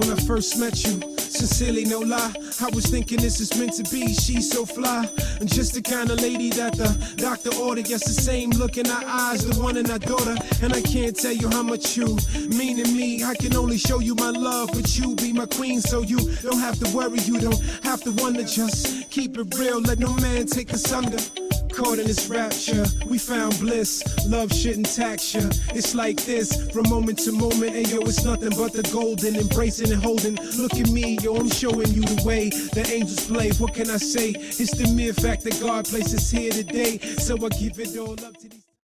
when I first met you. Sincerely, no lie, I was thinking this is meant to be. She's so fly, and just the kind of lady that the doctor ordered. Yes, the same look in her eyes, the one in her daughter. And I can't tell you how much you mean to me. I can only show you my love, but you be my queen. So you don't have to worry, you don't have to wonder. Just keep it real, let no man take us under. Caught in this rapture, we found bliss. Love shouldn't tax ya. It's like this, from moment to moment. And yo, it's nothing but the golden, embracing and holding. Look at me, yo, I'm showing you the way the angels play. What can I say? It's the mere fact that God placed us here today. So I give it all up to these